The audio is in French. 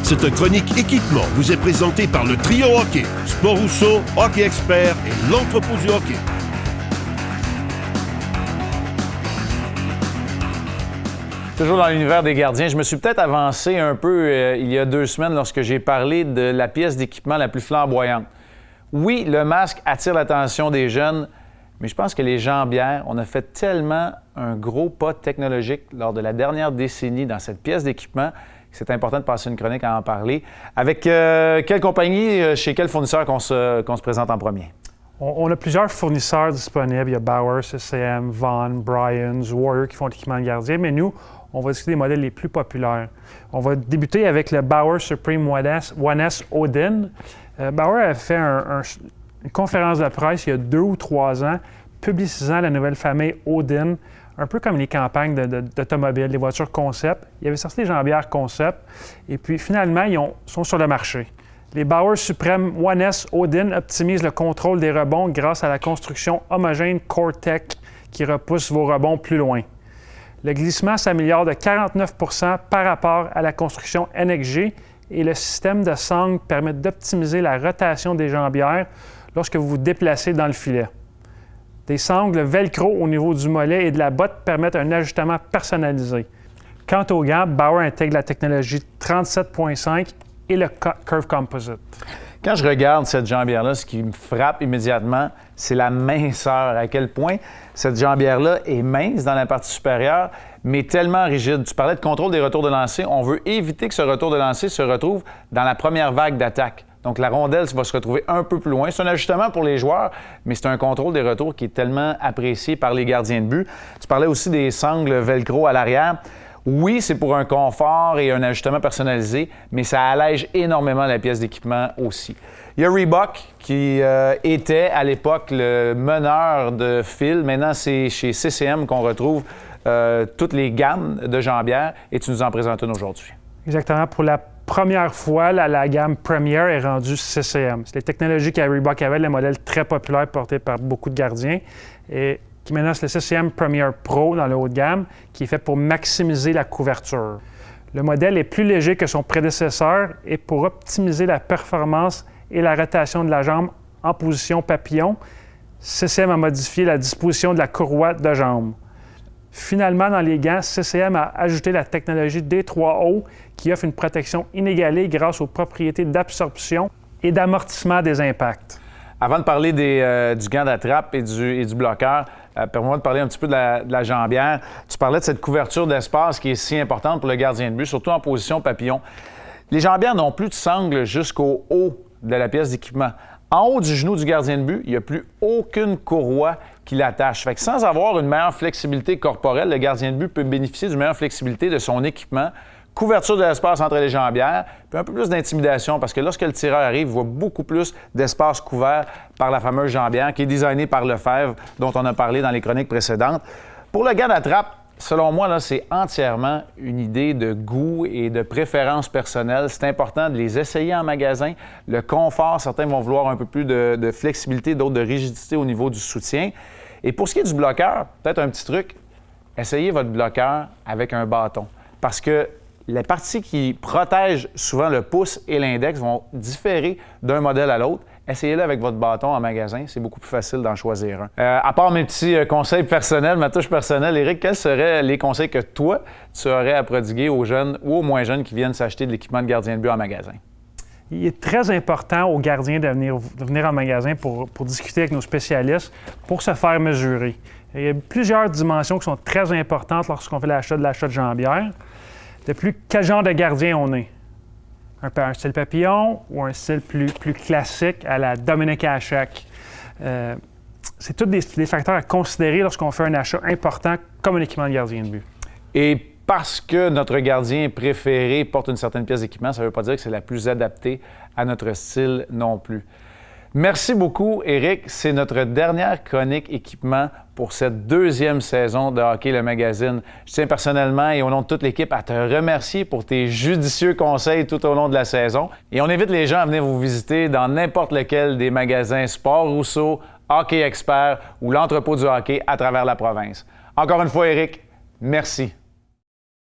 Cette chronique équipement vous est présentée par le Trio Hockey, Sport Rousseau, Hockey Expert et l'Entrepôt du hockey. Toujours dans l'univers des gardiens, je me suis peut-être avancé un peu il y a 2 semaines lorsque j'ai parlé de la pièce d'équipement la plus flamboyante. Oui, le masque attire l'attention des jeunes, mais je pense que les jambières, on a fait tellement un gros pas technologique lors de la dernière décennie dans cette pièce d'équipement que c'est important de passer une chronique à en parler. Avec quelle compagnie, chez quel fournisseur qu'on se présente en premier? On a plusieurs fournisseurs disponibles. Il y a Bauer, CCM, Vaughan, Bryans, Warrior qui font l'équipement de gardien, mais nous, on va discuter des modèles les plus populaires. On va débuter avec le Bauer Supreme One S Odin. Bauer a fait une conférence de presse il y a 2 ou 3 ans, publicisant la nouvelle famille Odin, un peu comme les campagnes d'automobiles, les voitures concept. Il y avait sorti des jambières concept, et puis finalement, ils sont sur le marché. Les Bauer Supreme One S Odin optimisent le contrôle des rebonds grâce à la construction homogène Core-Tech qui repousse vos rebonds plus loin. Le glissement s'améliore de 49 % par rapport à la construction NXG et le système de sangle permet d'optimiser la rotation des jambières lorsque vous vous déplacez dans le filet. Des sangles velcro au niveau du mollet et de la botte permettent un ajustement personnalisé. Quant aux gants, Bauer intègre la technologie 37.5 et le Curve Composite. Quand je regarde cette jambière-là, ce qui me frappe immédiatement, c'est la minceur. À quel point cette jambière-là est mince dans la partie supérieure, mais tellement rigide. Tu parlais de contrôle des retours de lancer. On veut éviter que ce retour de lancer se retrouve dans la première vague d'attaque. Donc, la rondelle va se retrouver un peu plus loin. C'est un ajustement pour les joueurs, mais c'est un contrôle des retours qui est tellement apprécié par les gardiens de but. Tu parlais aussi des sangles velcro à l'arrière. Oui, c'est pour un confort et un ajustement personnalisé, mais ça allège énormément la pièce d'équipement aussi. Il y a Reebok qui était à l'époque le meneur de fil. Maintenant, c'est chez CCM qu'on retrouve toutes les gammes de jambières et tu nous en présentes une aujourd'hui. Exactement. Pour la première fois, la gamme Premier est rendue CCM. C'est les technologies que Reebok avait, le modèle très populaire porté par beaucoup de gardiens. Et qui maintenant, c'est le CCM Premier Pro dans le haut de gamme, qui est fait pour maximiser la couverture. Le modèle est plus léger que son prédécesseur et pour optimiser la performance et la rotation de la jambe en position papillon, CCM a modifié la disposition de la courroie de jambe. Finalement, dans les gants, CCM a ajouté la technologie D3O qui offre une protection inégalée grâce aux propriétés d'absorption et d'amortissement des impacts. Avant de parler du gant d'attrape et du bloqueur, permets-moi de parler un petit peu de la jambière. Tu parlais de cette couverture d'espace qui est si importante pour le gardien de but, surtout en position papillon. Les jambières n'ont plus de sangle jusqu'au haut de la pièce d'équipement. En haut du genou du gardien de but, il n'y a plus aucune courroie qui l'attache. Fait que sans avoir une meilleure flexibilité corporelle, le gardien de but peut bénéficier d'une meilleure flexibilité de son équipement, couverture de l'espace entre les jambières, puis un peu plus d'intimidation parce que lorsque le tireur arrive, il voit beaucoup plus d'espace couvert par la fameuse jambière qui est designée par Lefebvre, dont on a parlé dans les chroniques précédentes. Pour le gant d'attrape, selon moi, là, c'est entièrement une idée de goût et de préférence personnelle. C'est important de les essayer en magasin. Le confort, certains vont vouloir un peu plus de flexibilité, d'autres de rigidité au niveau du soutien. Et pour ce qui est du bloqueur, peut-être un petit truc, essayez votre bloqueur avec un bâton. Parce que les parties qui protègent souvent le pouce et l'index vont différer d'un modèle à l'autre. Essayez-le avec votre bâton en magasin, c'est beaucoup plus facile d'en choisir un. À part mes petits conseils personnels, ma touche personnelle, Éric, quels seraient les conseils que toi, tu aurais à prodiguer aux jeunes ou aux moins jeunes qui viennent s'acheter de l'équipement de gardien de but en magasin? Il est très important aux gardiens de venir en magasin pour discuter avec nos spécialistes, pour se faire mesurer. Il y a plusieurs dimensions qui sont très importantes lorsqu'on fait l'achat de jambière. Depuis quel genre de gardien on est? Un style papillon ou un style plus classique à la Dominic Hasek? C'est tous des facteurs à considérer lorsqu'on fait un achat important comme un équipement de gardien de but. Et parce que notre gardien préféré porte une certaine pièce d'équipement, ça ne veut pas dire que c'est la plus adaptée à notre style non plus. Merci beaucoup, Éric. C'est notre dernière chronique équipement pour cette 2e saison de Hockey le Magazine. Je tiens personnellement et au nom de toute l'équipe à te remercier pour tes judicieux conseils tout au long de la saison. Et on invite les gens à venir vous visiter dans n'importe lequel des magasins Sport Rousseau, Hockey Expert ou l'Entrepôt du hockey à travers la province. Encore une fois, Éric, merci.